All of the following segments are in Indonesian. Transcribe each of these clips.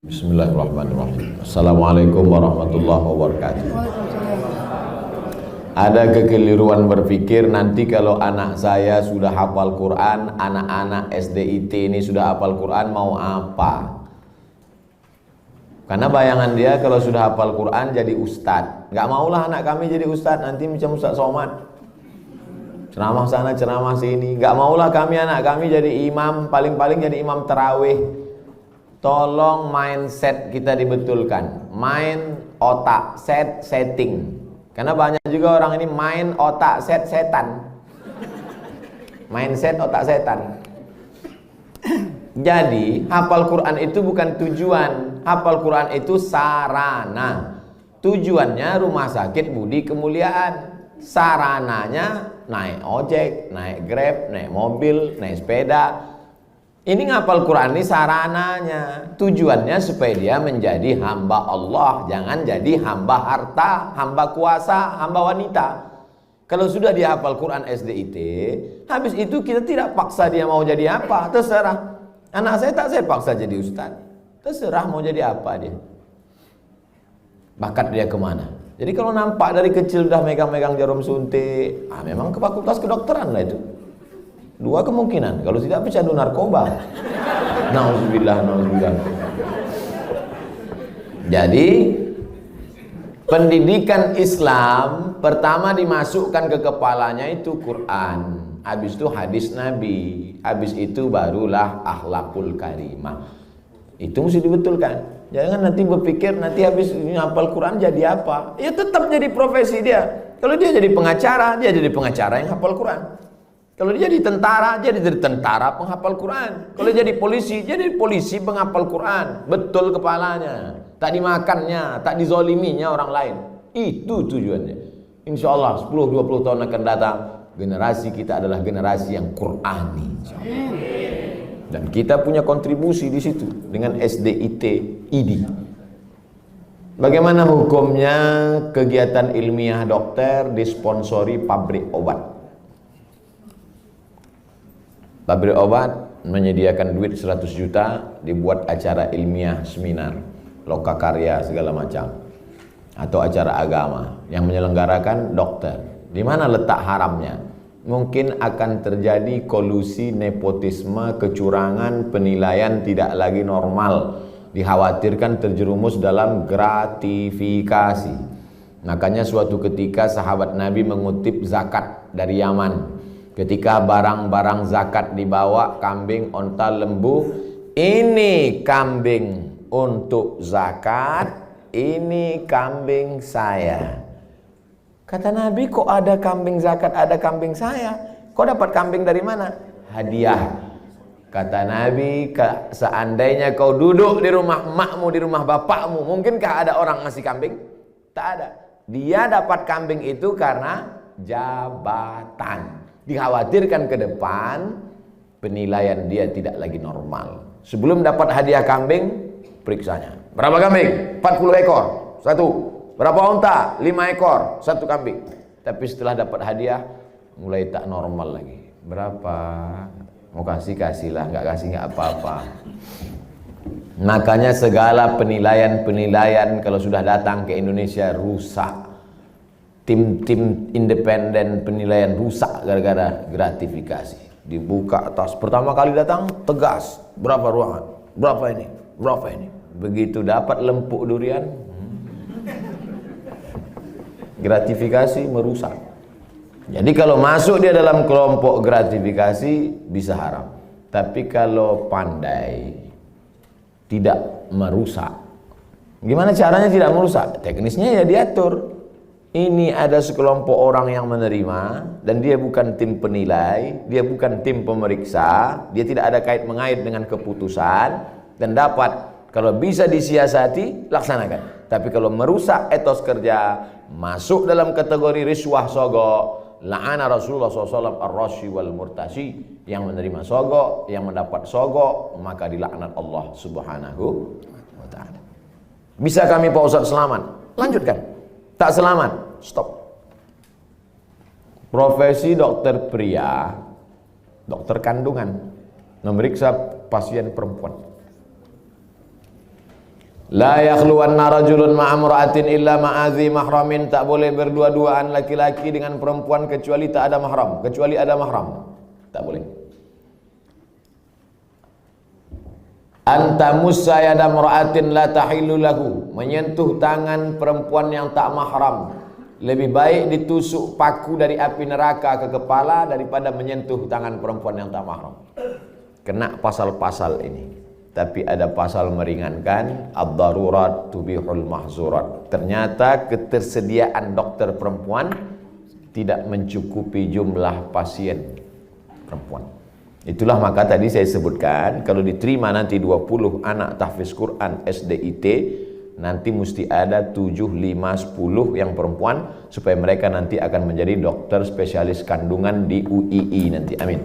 Bismillahirrahmanirrahim. Assalamualaikum warahmatullahi wabarakatuh. Ada kekeliruan berpikir nanti kalau anak saya sudah hafal Quran, anak-anak SDIT ini sudah hafal Quran mau apa? Karena bayangan dia kalau sudah hafal Quran jadi ustadz. Gak maulah anak kami jadi ustadz, nanti macam Ustadz Somad, ceramah sana ceramah sini. Gak maulah anak kami jadi imam, paling-paling jadi imam tarawih. Tolong mindset kita dibetulkan, main otak, setting. Karena banyak juga orang ini main otak, setan. Mindset otak setan. Jadi hafal Quran itu bukan tujuan, hafal Quran itu sarana. Tujuannya rumah sakit Budi Kemuliaan, sarananya naik ojek, naik Grab, naik mobil, naik sepeda. Ini ngapal Quran ini sarananya, tujuannya supaya dia menjadi hamba Allah, jangan jadi hamba harta, hamba kuasa, hamba wanita. Kalau sudah dia hafal Quran SDIT, habis itu kita tidak paksa dia mau jadi apa, terserah. Anak saya tak saya paksa jadi ustaz, terserah mau jadi apa dia. Bakat dia kemana? Jadi kalau nampak dari kecil udah megang-megang jarum suntik, memang ke fakultas kedokteran lah itu. Dua kemungkinan, kalau tidak pecandu narkoba. Nauzubillah. Jadi pendidikan Islam pertama dimasukkan ke kepalanya itu Quran, habis itu hadis Nabi, habis itu barulah akhlakul karimah. Itu mesti dibetulkan. Jangan nanti berpikir nanti habis hafal Quran jadi apa? Ya tetap jadi profesi dia. Kalau dia jadi pengacara, dia jadi pengacara yang hafal Quran. Kalau dia jadi tentara, dia jadi tentara penghafal Quran. Kalau jadi polisi penghafal Quran. Betul kepalanya. Tak dimakannya, tak dizoliminya orang lain. Itu tujuannya. Insya Allah 10-20 tahun akan datang, generasi kita adalah generasi yang Qurani. Dan kita punya kontribusi di situ dengan SDIT ID. Bagaimana hukumnya kegiatan ilmiah dokter disponsori pabrik obat? Pabrik obat menyediakan duit 100 juta, dibuat acara ilmiah, seminar, lokakarya segala macam, atau acara agama yang menyelenggarakan dokter. Di mana letak haramnya? Mungkin akan terjadi kolusi, nepotisme, kecurangan, penilaian tidak lagi normal. Dikhawatirkan terjerumus dalam gratifikasi. Makanya suatu ketika sahabat Nabi mengutip zakat dari Yaman. Ketika barang-barang zakat dibawa, kambing, onta, lembu, ini kambing untuk zakat, ini kambing saya. Kata Nabi, kok ada kambing zakat, ada kambing saya? Kok dapat kambing dari mana? Hadiah. Kata Nabi, seandainya kau duduk di rumah emakmu, di rumah bapakmu, mungkinkah ada orang ngasih kambing? Tak ada. Dia dapat kambing itu karena jabatan. Dikhawatirkan ke depan penilaian dia tidak lagi normal. Sebelum dapat hadiah kambing, periksanya. Berapa kambing? 40 ekor, satu. Berapa unta? 5 ekor, satu kambing. Tapi setelah dapat hadiah, mulai tak normal lagi. Berapa? Mau kasih-kasihlah, nggak kasih nggak apa-apa. Makanya segala penilaian kalau sudah datang ke Indonesia rusak. Tim-tim independen penilaian rusak gara-gara gratifikasi. Dibuka atas, pertama kali datang tegas, berapa ruangan, berapa ini. Begitu dapat lempuk durian, gratifikasi merusak. Jadi kalau masuk dia dalam kelompok gratifikasi bisa haram. Tapi kalau pandai tidak merusak, gimana caranya tidak merusak? Teknisnya ya diatur. Ini ada sekelompok orang yang menerima dan dia bukan tim penilai, dia bukan tim pemeriksa, dia tidak ada kait-mengait dengan keputusan dan dapat, kalau bisa disiasati, laksanakan. Tapi kalau merusak etos kerja, masuk dalam kategori riswah sogok, la'ana Rasulullah SAW ar-rashi wal murtashi, yang menerima sogok, yang mendapat sogok, maka dilaknat Allah Subhanahu wa ta'ala. Bisa kami Pak Ustadz selamat? Lanjutkan. Tak selamat, stop. Profesi dokter pria, dokter kandungan, memeriksa pasien perempuan. La yakhluwanna rajulun ma'amra'atin illa ma'adhi mahramin. Tak boleh berdua-duaan laki-laki dengan perempuan kecuali tak ada mahram, kecuali ada mahram. Tak boleh. Anta musayyada mar'atin la tahillu lahu. Menyentuh tangan perempuan yang tak mahram lebih baik ditusuk paku dari api neraka ke kepala daripada menyentuh tangan perempuan yang tak mahram. Kena pasal-pasal ini. Tapi ada pasal meringankan, ad-darurat tubihul mahzurat. Ternyata ketersediaan dokter perempuan tidak mencukupi jumlah pasien perempuan. Itulah maka tadi saya sebutkan, kalau diterima nanti 20 anak tahfiz Quran SDIT, nanti mesti ada 7, 5, 10 yang perempuan, supaya mereka nanti akan menjadi dokter spesialis kandungan di UII nanti. Amin.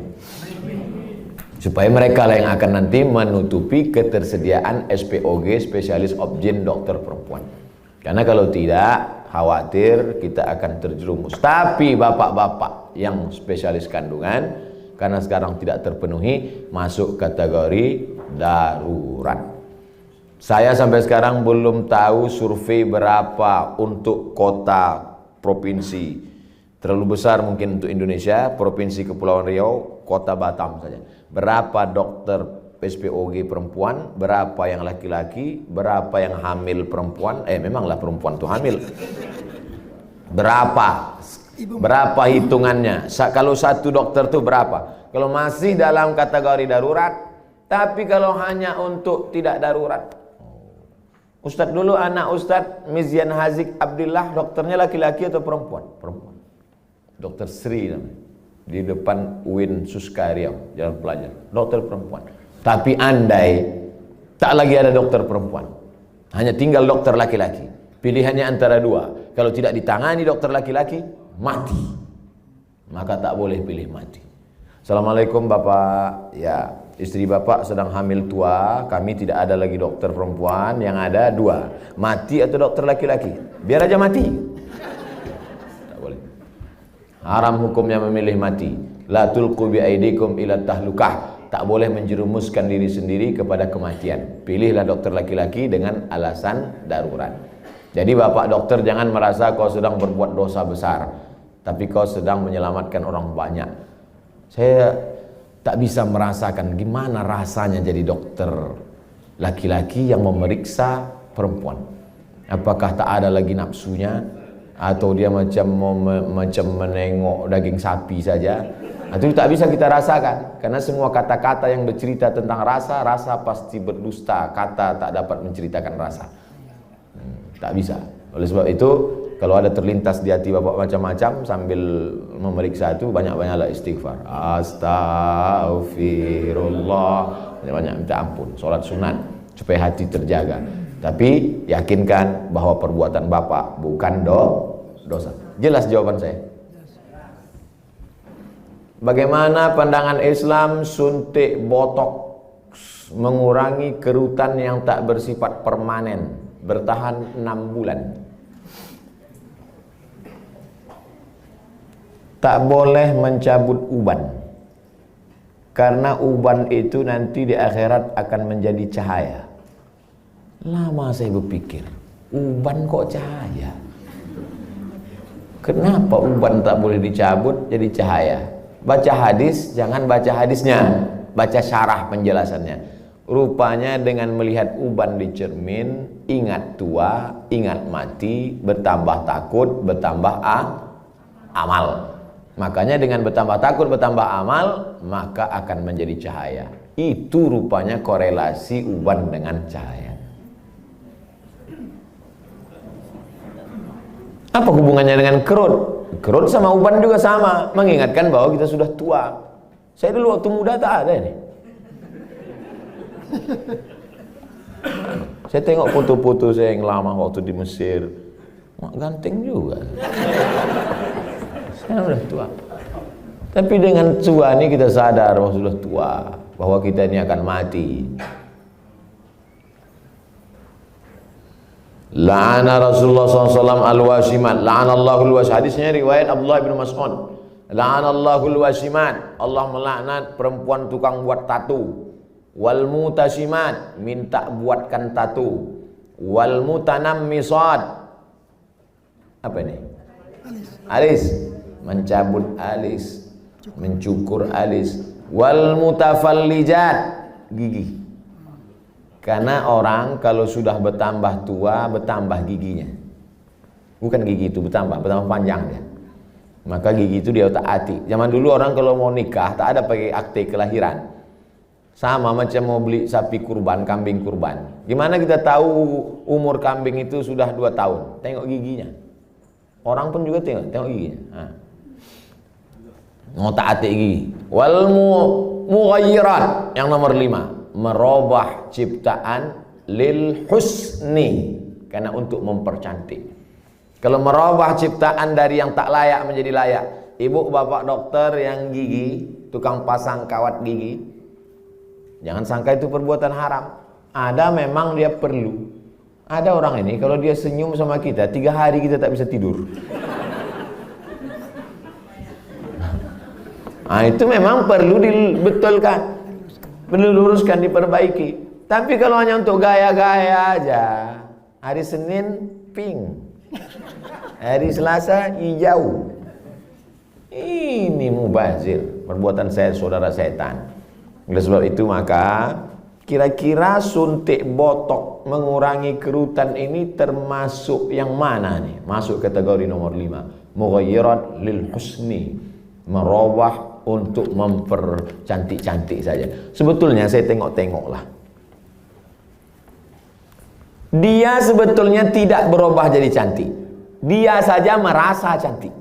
Supaya mereka lah yang akan nanti menutupi ketersediaan SPOG, spesialis obgyn dokter perempuan. Karena kalau tidak, khawatir kita akan terjerumus. Tapi bapak-bapak yang spesialis kandungan, karena sekarang tidak terpenuhi, masuk kategori darurat. Saya sampai sekarang belum tahu survei berapa untuk kota provinsi. Terlalu besar mungkin untuk Indonesia, Provinsi Kepulauan Riau, Kota Batam saja. Berapa dokter SPOG perempuan, berapa yang laki-laki, berapa yang hamil perempuan, memanglah perempuan itu hamil. Berapa hitungannya? Kalau satu dokter itu berapa? Kalau masih dalam kategori darurat, tapi kalau hanya untuk tidak darurat. Ustadz dulu, anak Ustadz Mizyan Hazik Abdillah, dokternya laki-laki atau perempuan? Perempuan. Dokter Sri namanya. Di depan UIN Suska Riau, Jalan Pelajar. Dokter perempuan. Tapi andai tak lagi ada dokter perempuan, hanya tinggal dokter laki-laki, pilihannya antara dua. Kalau tidak ditangani dokter laki-laki, mati. Maka tak boleh pilih mati. Assalamualaikum Bapak. Ya, istri Bapak sedang hamil tua. Kami tidak ada lagi dokter perempuan. Yang ada dua, mati atau dokter laki-laki. Biar aja mati. Tak boleh. Haram hukumnya memilih mati. La tulqu bi aidikum ila tahlukah. Tak boleh menjerumuskan diri sendiri kepada kematian. Pilihlah dokter laki-laki dengan alasan darurat. Jadi Bapak dokter jangan merasa kau sedang berbuat dosa besar, tapi kau sedang menyelamatkan orang banyak. Saya tak bisa merasakan gimana rasanya jadi dokter laki-laki yang memeriksa perempuan. Apakah tak ada lagi nafsunya, atau dia macam menengok daging sapi saja? Itu tak bisa kita rasakan, karena semua kata-kata yang bercerita tentang rasa, rasa pasti berdusta. Kata tak dapat menceritakan rasa. Tak bisa. Oleh sebab itu, kalau ada terlintas di hati Bapak macam-macam sambil memeriksa itu, banyak-banyaklah istighfar. Astaghfirullah. Banyak minta ampun. Solat sunat supaya hati terjaga. Tapi yakinkan bahwa perbuatan Bapak bukan dosa. Jelas jawaban saya. Bagaimana pandangan Islam suntik botox mengurangi kerutan yang tak bersifat permanen, bertahan 6 bulan? Tak boleh mencabut uban, karena uban itu nanti di akhirat akan menjadi cahaya. Lama saya berpikir, uban kok cahaya? Kenapa uban tak boleh dicabut jadi cahaya? Baca hadis, jangan baca hadisnya, baca syarah penjelasannya. Rupanya dengan melihat uban di cermin, ingat tua, ingat mati, bertambah takut, bertambah amal. Makanya dengan bertambah takut, bertambah amal, maka akan menjadi cahaya. Itu rupanya korelasi uban dengan cahaya. Apa hubungannya dengan kerut? Kerut sama uban juga sama, mengingatkan bahwa kita sudah tua. Saya dulu waktu muda tak ada ini. Saya tengok foto-foto saya yang lama waktu di Mesir, ganteng juga. Saya sudah tua. Tapi dengan tua ini kita sadar bahwa sudah tua, bahwa kita ini akan mati. La'ana Rasulullah SAW al-wasimat. La'anallahu al-wasimat. Hadisnya riwayat Abdullah bin Mas'ud. La'anallahu al-wasimat. Allah melaknat perempuan tukang buat tatu. Wal mutasimat, minta buatkan tatu. Wal mutanammisat. Apa ini? Alis. Mencabut alis, mencukur alis. Wal mutafallijat, gigi. Karena orang kalau sudah bertambah tua, bertambah giginya. Bukan gigi itu bertambah panjang dia. Maka gigi itu dia otak-atik. Zaman dulu orang kalau mau nikah tak ada pakai akte kelahiran. Sama macam mau beli sapi kurban, kambing kurban. Gimana kita tahu umur kambing itu sudah 2 tahun? Tengok giginya. Orang pun juga tengok giginya. Otak-atik gigi. Wal mughayyirat, yang nomor 5, merubah ciptaan lil husni, karena untuk mempercantik. Kalau merubah ciptaan dari yang tak layak menjadi layak. Ibu bapak dokter yang gigi, tukang pasang kawat gigi, jangan sangka itu perbuatan haram. Ada memang dia perlu. Ada orang ini kalau dia senyum sama kita 3 hari kita tak bisa tidur. Nah, itu memang perlu dibetulkan, perlu luruskan, diperbaiki. Tapi kalau hanya untuk gaya-gaya aja, hari Senin pink, hari Selasa hijau, ini mubazir, perbuatan saya saudara setan. Oleh sebab itu maka kira-kira suntik botok mengurangi kerutan ini termasuk yang mana nih? Masuk kategori nomor 5, mughayyirat lil husni, merubah untuk mempercantik-cantik saja. Sebetulnya saya tengok-tengoklah, dia sebetulnya tidak berubah jadi cantik. Dia saja merasa cantik.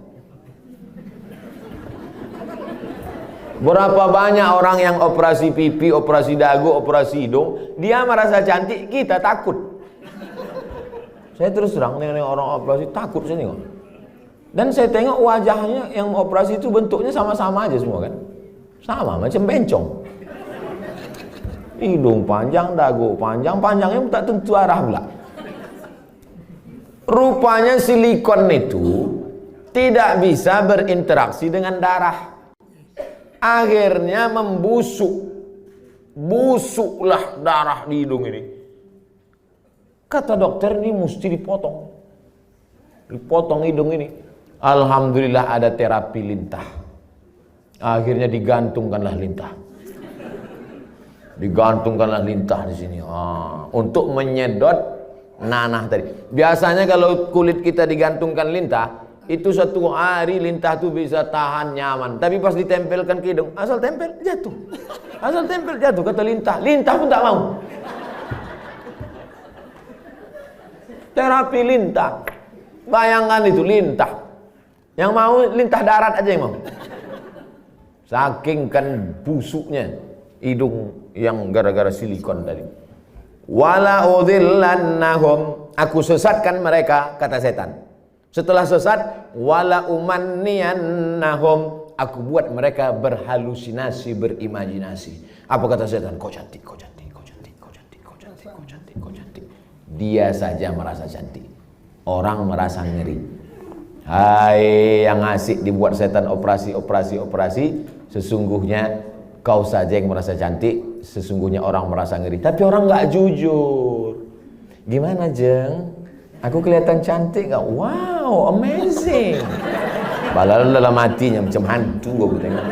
Berapa banyak orang yang operasi pipi, operasi dagu, operasi hidung, dia merasa cantik, kita takut. Saya terus terang nengok orang operasi takut saya tengok. Dan saya tengok wajahnya yang operasi itu bentuknya sama-sama aja semua kan. Sama macam bencong. Hidung panjang, dagu panjang, panjangnya tak tentu arah pula. Rupanya silikon itu tidak bisa berinteraksi dengan darah. Akhirnya membusuk. Busuklah darah di hidung ini. Kata dokter, ini mesti dipotong. Dipotong hidung ini. Alhamdulillah ada terapi lintah. Akhirnya digantungkanlah lintah. Digantungkanlah lintah di sini. Untuk menyedot nanah tadi. Biasanya kalau kulit kita digantungkan lintah, itu 1 hari lintah itu bisa tahan nyaman. Tapi pas ditempelkan ke hidung, asal tempel jatuh. Asal tempel jatuh, kata lintah. Lintah pun tak mau. Terapi lintah. Bayangkan itu lintah. Yang mau lintah darat aja yang mau. Saking kan busuknya hidung yang gara-gara silikon tadi. Wala udhillannahum, aku sesatkan mereka, kata setan. Setelah sesat, wala umanniyannahum, aku buat mereka berhalusinasi, berimajinasi. Apa kata setan? Kau cantik, kau cantik, kau cantik, kau cantik, kau cantik, kau cantik, kau cantik. Dia saja merasa cantik. Orang merasa ngeri. Hai yang asik dibuat setan operasi, sesungguhnya kau saja yang merasa cantik, sesungguhnya orang merasa ngeri. Tapi orang nggak jujur. Gimana Jeng? Aku kelihatan cantik nggak? Wow, amazing. Padahal dalam hatinya macam hantu aku tengok.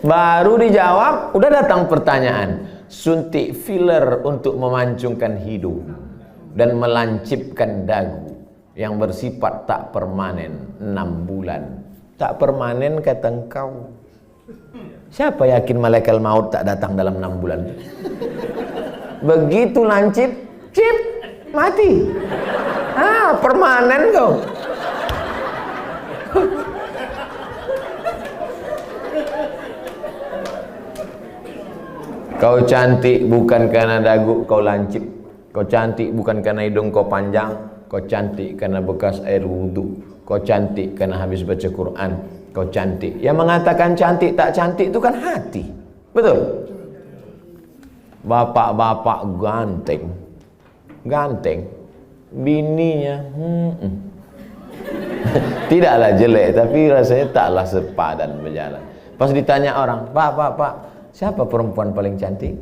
Baru dijawab, udah datang pertanyaan. Suntik filler untuk memancungkan hidung dan melancipkan dagu yang bersifat tak permanen 6 bulan. Tak permanen kata engkau. Siapa yakin malaikat maut tak datang dalam 6 bulan? Begitu lancip, cip, mati. Permanen kau. Kau cantik bukan karena dagu kau lancip. Kau cantik bukan karena hidung kau panjang. Kau cantik karena bekas air wudhu. Kau cantik karena habis baca Quran. Kau cantik. Yang mengatakan cantik tak cantik itu kan hati. Betul? Bapak-bapak ganteng. Ganteng. Bininya tidaklah jelek, tapi rasanya taklah sepadan berjalan. Pas ditanya orang, Pak, siapa perempuan paling cantik?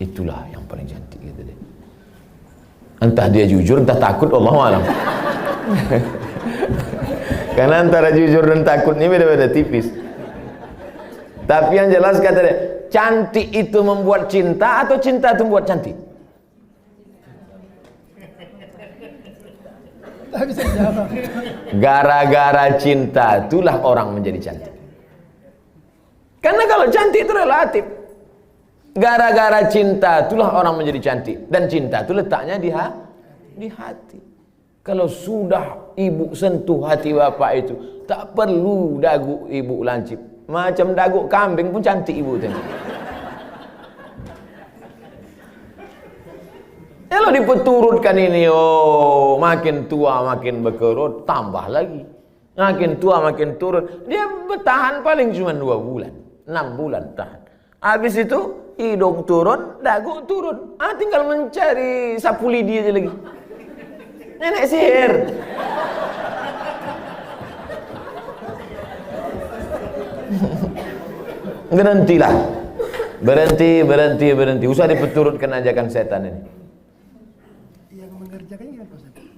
Itulah yang paling cantik gitu deh. Entah dia jujur, entah takut, Allahu a'lam. Karena antara jujur dan takut ini beda-beda tipis. Tapi yang jelas kata dia, cantik itu membuat cinta atau cinta itu membuat cantik? Gara-gara cinta itulah orang menjadi cantik. Karena kalau cantik itu relatif. Gara-gara cinta itulah orang menjadi cantik. Dan cinta itu letaknya di hati. Kalau sudah ibu sentuh hati bapak itu, tak perlu dagu ibu lancip. Macam dagu kambing pun cantik ibu tengok. Kalau dipeturutkan ini, oh makin tua makin berkerut, tambah lagi. Makin tua makin turun. Dia bertahan paling cuma 2 bulan, 6 bulan tahan. Habis itu hidung turun, dagu turun. Tinggal mencari sapu lidi aja lagi. Nenek sihir. Berhentilah. Berhenti. Usah dipeturutkan ajakan setan ini. Yang mengerjakannya apa, Ustaz?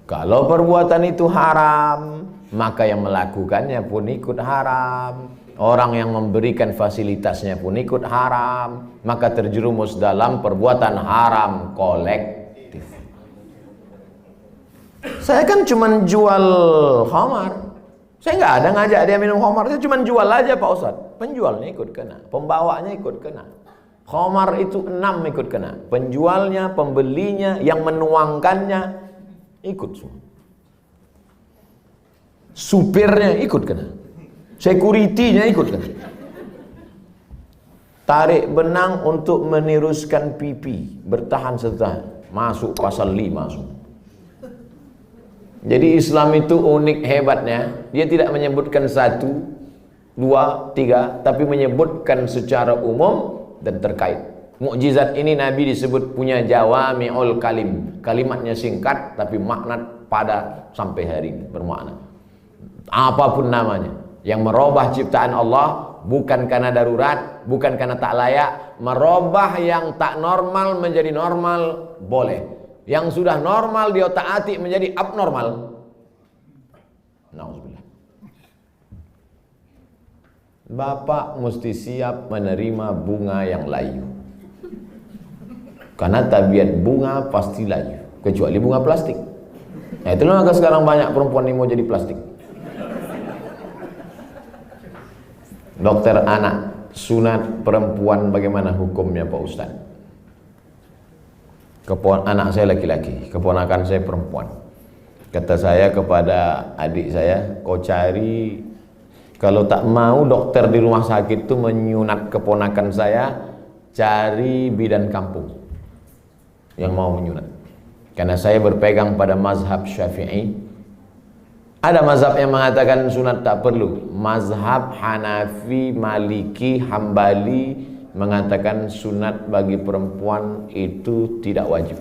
Kalau perbuatan itu haram, maka yang melakukannya pun ikut haram. Orang yang memberikan fasilitasnya pun ikut haram. Maka terjerumus dalam perbuatan haram kolektif. Saya kan cuma jual khamar. Saya nggak ada ngajak dia minum khamar. Saya cuma jual aja Pak Ustadz. Penjualnya ikut kena, pembawanya ikut kena. Khamar itu 6 ikut kena. Penjualnya, pembelinya, yang menuangkannya ikut semua. Supirnya ikut kena. Security-nya ikut kena. Tarik benang untuk meniruskan pipi, bertahan setahun, masuk pasal 5 semua. Jadi Islam itu unik hebatnya, dia tidak menyebutkan 1, 2, 3, tapi menyebutkan secara umum dan terkait. Mukjizat ini Nabi disebut punya jawami'ul kalim. Kalimatnya singkat tapi makna pada sampai hari ini bermakna. Apapun namanya, yang merubah ciptaan Allah bukan karena darurat, bukan karena tak layak, merubah yang tak normal menjadi normal boleh. Yang sudah normal dia taati menjadi abnormal. Nauzubillah. Bapak mesti siap menerima bunga yang layu. Karena tabiat bunga pasti layu, kecuali bunga plastik. Nah, itulah maka sekarang banyak perempuan yang mau jadi plastik. Dokter anak, sunat perempuan bagaimana hukumnya Pak Ustaz? Anak saya laki-laki, keponakan saya perempuan. Kata saya kepada adik saya, kau cari, kalau tak mau dokter di rumah sakit itu menyunat keponakan saya, cari bidan kampung yang mau menyunat. Karena saya berpegang pada mazhab Syafi'i. Ada mazhab yang mengatakan sunat tak perlu. Mazhab Hanafi, Maliki, Hambali mengatakan sunat bagi perempuan itu tidak wajib.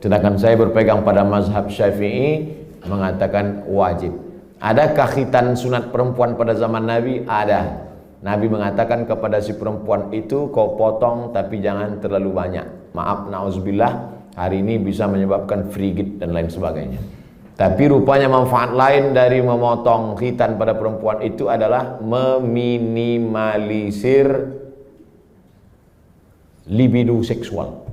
Sedangkan saya berpegang pada mazhab Syafi'i mengatakan wajib. Adakah khitan sunat perempuan pada zaman Nabi? Ada. Nabi mengatakan kepada si perempuan itu, kau potong tapi jangan terlalu banyak. Maaf, na'udzubillah, hari ini bisa menyebabkan frigid dan lain sebagainya. Tapi rupanya manfaat lain dari memotong khitan pada perempuan itu adalah meminimalisir libido seksual.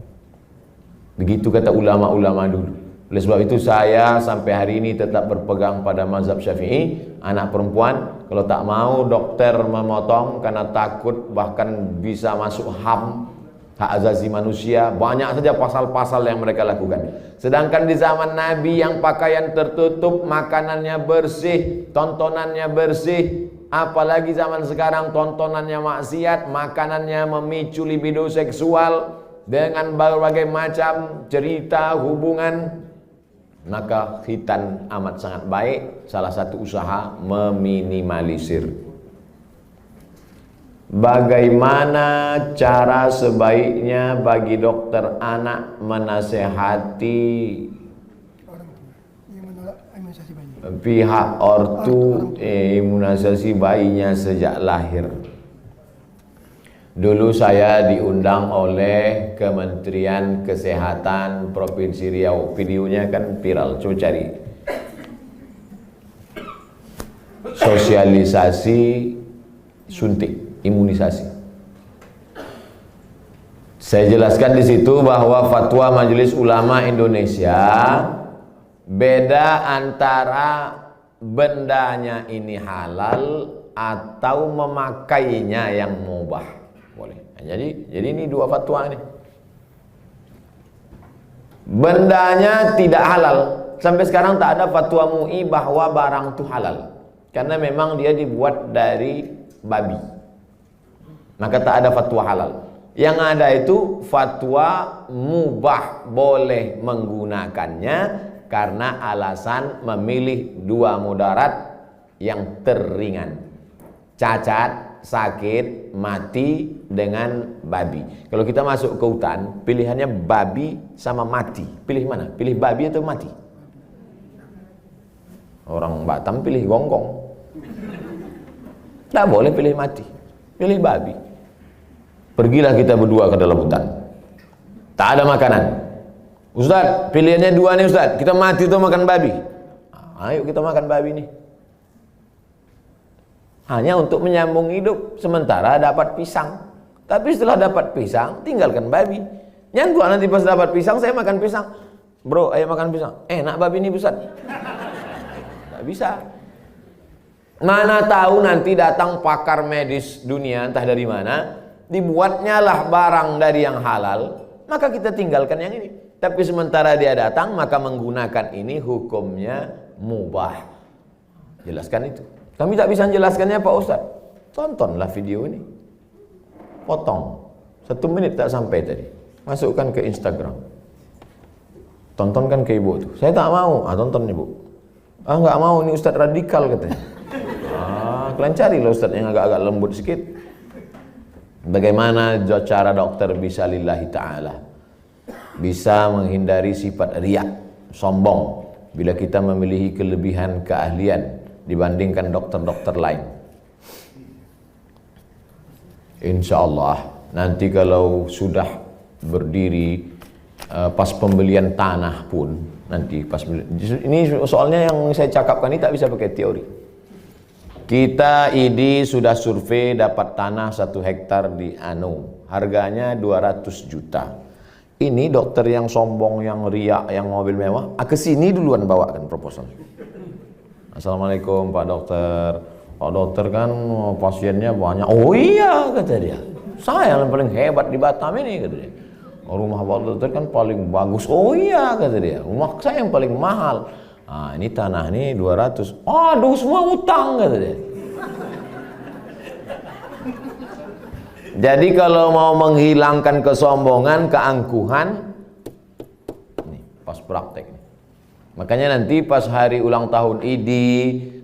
Begitu kata ulama-ulama dulu. Oleh sebab itu saya sampai hari ini tetap berpegang pada mazhab Syafi'i. Anak perempuan kalau tak mau dokter memotong karena takut bahkan bisa masuk HAM, hak asasi manusia, banyak saja pasal-pasal yang mereka lakukan. Sedangkan di zaman Nabi yang pakaian tertutup, makanannya bersih, tontonannya bersih. Apalagi zaman sekarang tontonannya maksiat, makanannya memicu libido seksual dengan berbagai macam cerita hubungan. Maka khitan amat sangat baik. Salah satu usaha meminimalisir. Bagaimana cara sebaiknya bagi dokter anak menasehati Imunisasi bayi. pihak ortu imunisasi bayinya sejak lahir? Dulu saya diundang oleh Kementerian Kesehatan Provinsi Riau. Videonya kan viral, coba cari. Sosialisasi suntik, imunisasi. Saya jelaskan di situ bahwa fatwa Majelis Ulama Indonesia beda antara bendanya ini halal atau memakainya yang mubah. Boleh. Jadi ini dua fatwa ini. Bendanya tidak halal. Sampai sekarang tak ada fatwa MUI bahwa barang itu halal. Karena memang dia dibuat dari babi. Maka tak ada fatwa halal. Yang ada itu fatwa mubah, boleh menggunakannya karena alasan memilih dua mudarat yang teringan. Cacat, sakit, mati dengan babi. Kalau kita masuk ke hutan, pilihannya babi sama mati. Pilih mana? Pilih babi atau mati? Orang Batam pilih gonggong. Tidak boleh pilih mati, pilih babi. Pergilah kita berdua ke dalam hutan. Tak ada makanan. Ustaz, pilihannya dua nih Ustaz. Kita mati atau makan babi? Ayo kita makan babi nih. Hanya untuk menyambung hidup, sementara dapat pisang. Tapi setelah dapat pisang, tinggalkan babi. Yang tua nanti pas dapat pisang, saya makan pisang. Bro, ayo makan pisang. Enak babi ini Ustaz. Tidak bisa. Mana tahu nanti datang pakar medis dunia, entah dari mana, dibuatnya lah barang dari yang halal, maka kita tinggalkan yang ini. Tapi sementara dia datang, maka menggunakan ini hukumnya mubah. Jelaskan itu. Kami tak bisa menjelaskannya Pak Ustaz. Tontonlah video ini. Potong. 1 menit tak sampai tadi. Masukkan ke Instagram. Tontonkan ke ibu tuh. Saya tak mau. Tonton ibu. Enggak mau, ini Ustaz radikal katanya. Kalian carilah Ustaz yang agak-agak lembut sedikit. Bagaimana cara dokter bisa lillahi ta'ala, bisa menghindari sifat riak, sombong, bila kita memiliki kelebihan keahlian dibandingkan dokter-dokter lain. Insya Allah nanti kalau sudah berdiri pas pembelian tanah pun nanti pas ini soalnya yang saya cakapkan ini tak bisa pakai teori. Kita ID sudah survei dapat tanah 1 hektar di Anu, harganya 200 juta. Ini dokter yang sombong, yang riak, yang mobil mewah, kesini duluan bawakan proposal. Assalamualaikum Pak Dokter. Pak Dokter kan pasiennya banyak. Oh iya kata dia. Saya yang paling hebat di Batam ini kata dia. Rumah Pak Dokter kan paling bagus. Oh iya kata dia. Rumah saya yang paling mahal. Ini tanah ini 200. Aduh semua utang kata dia. Jadi kalau mau menghilangkan kesombongan, keangkuhan, ini pas praktek. Makanya nanti pas hari ulang tahun ID,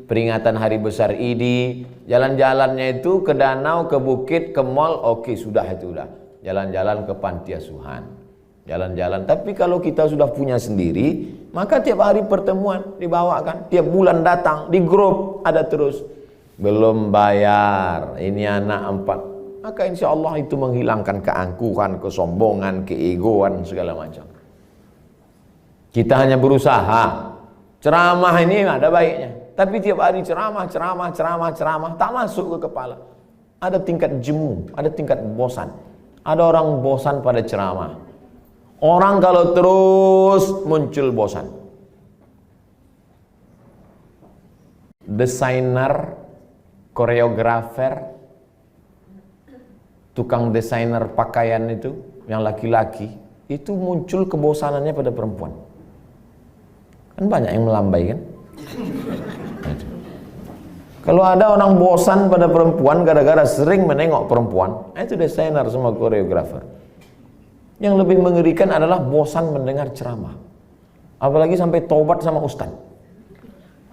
peringatan hari besar ID, jalan-jalannya itu ke danau, ke bukit, ke mall, oke sudah itu udah. Jalan-jalan ke panti asuhan. Jalan-jalan. Tapi kalau kita sudah punya sendiri, maka tiap hari pertemuan dibawakan, tiap bulan datang, di grup ada terus. Belum bayar, ini anak 4. Maka insya Allah itu menghilangkan keangkuhan, kesombongan, keegoan, segala macam. Kita hanya berusaha. Ceramah ini ada baiknya. Tapi tiap hari ceramah, tak masuk ke kepala. Ada tingkat jemu, ada tingkat bosan. Ada orang bosan pada ceramah. Orang kalau terus muncul bosan. Desainer, koreografer, tukang desainer pakaian itu, yang laki-laki, itu muncul kebosanannya pada perempuan. Kan banyak yang melambai kan? Kalau ada orang bosan pada perempuan gara-gara sering menengok perempuan, itu desainer sama koreografer. Yang lebih mengerikan adalah bosan mendengar ceramah. Apalagi sampai tobat sama ustaz.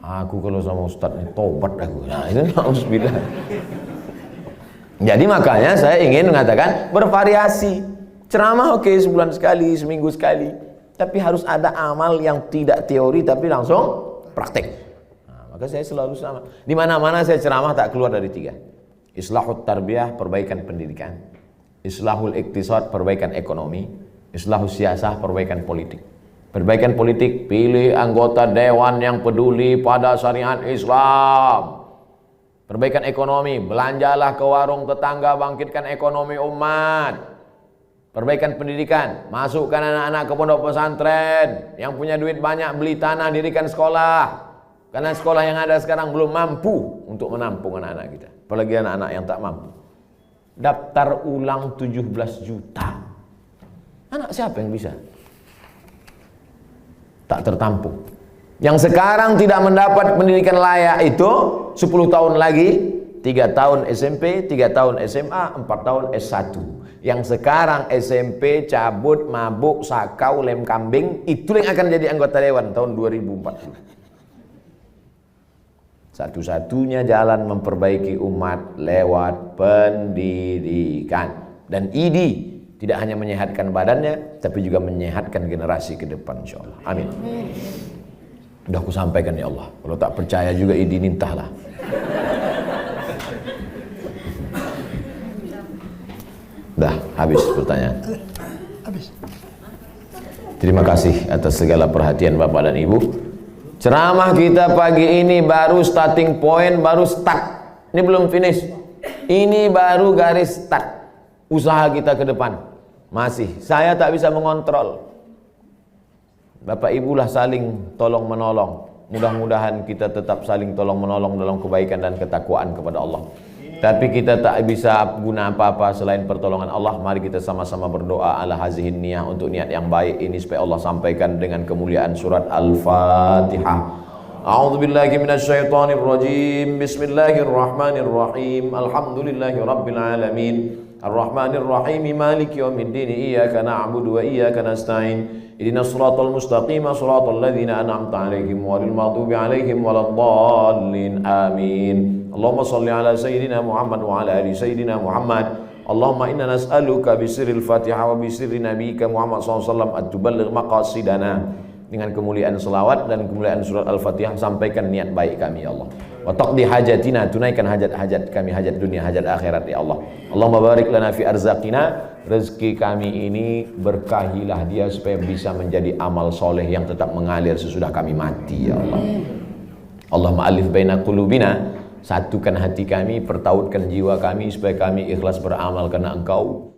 Aku kalau sama ustaz ini tobat aku. Nah, itu na'udzubillah. Jadi makanya saya ingin mengatakan bervariasi. Ceramah oke, sebulan sekali, seminggu sekali. Tapi harus ada amal yang tidak teori tapi langsung praktek. Nah, maka saya selalu sama. Di mana-mana saya ceramah tak keluar dari 3. Islahut tarbiyah, perbaikan pendidikan. Islahul iktisad, perbaikan ekonomi. Islahus siasah, perbaikan politik. Perbaikan politik, pilih anggota dewan yang peduli pada syariat Islam. Perbaikan ekonomi, belanjalah ke warung tetangga, bangkitkan ekonomi umat. Perbaikan pendidikan, masukkan anak-anak ke pondok pesantren. Yang punya duit banyak, beli tanah, dirikan sekolah. Karena sekolah yang ada sekarang belum mampu untuk menampung anak-anak kita. Apalagi anak-anak yang tak mampu. Daftar ulang 17 juta. Anak siapa yang bisa? Tak tertampung. Yang sekarang tidak mendapat pendidikan layak itu 10 tahun lagi 3 tahun SMP, 3 tahun SMA, 4 tahun S1. Yang sekarang SMP cabut, mabuk, sakau, lem kambing, itu yang akan jadi anggota dewan tahun 2040. Satu-satunya jalan memperbaiki umat lewat pendidikan. Dan ID tidak hanya menyehatkan badannya, tapi juga menyehatkan generasi ke depan, insyaallah. Amin. Udah aku sampaikan ya Allah. Kalau tak percaya juga ID nintahlah. Dah habis pertanyaan. Habis. Terima kasih atas segala perhatian Bapak dan Ibu. Ceramah kita pagi ini baru starting point, baru start. Ini belum finish. Ini baru garis start. Usaha kita ke depan. Masih, saya tak bisa mengontrol. Bapak Ibu lah saling tolong menolong. Mudah-mudahan kita tetap saling tolong menolong dalam kebaikan dan ketakwaan kepada Allah. Tapi kita tak bisa guna apa-apa selain pertolongan Allah. Mari kita sama-sama berdoa ala hazihin niyah, untuk niat yang baik ini supaya Allah sampaikan dengan kemuliaan surat Al-Fatihah. A'udzubillahi minasyaitonir rajim. Bismillahirrahmanirrahim. Alhamdulillahi rabbil alamin. Ar-Rahmanir Rahim. Maliki yaumiddin. Iyyaka na'budu wa iyyaka nasta'in. Ihdinas siratal mustaqim, siratal ladzina an'amta 'alaihim ghairil maghdubi 'alaihim waladdallin. Amin. Allahumma shalli ala sayyidina Muhammad wa ala ali sayyidina Muhammad. Allahumma inna nas'aluka bisirril Fatihah wa bisirri nabiyyika Muhammad sallallahu alaihi wasallam at-tuballigh maqasidana. Dengan kemuliaan selawat dan kemuliaan surat Al-Fatihah, sampaikan niat baik kami ya Allah. Wa taqdi hajatina, tunaikan hajat-hajat kami, hajat dunia, hajat akhirat ya Allah. Allahumma barik lana fi arzaqina, rezeki kami ini berkahilah dia supaya bisa menjadi amal soleh yang tetap mengalir sesudah kami mati ya Allah. Allahumma alif baina qulubina, satukan hati kami, pertautkan jiwa kami supaya kami ikhlas beramal karena Engkau.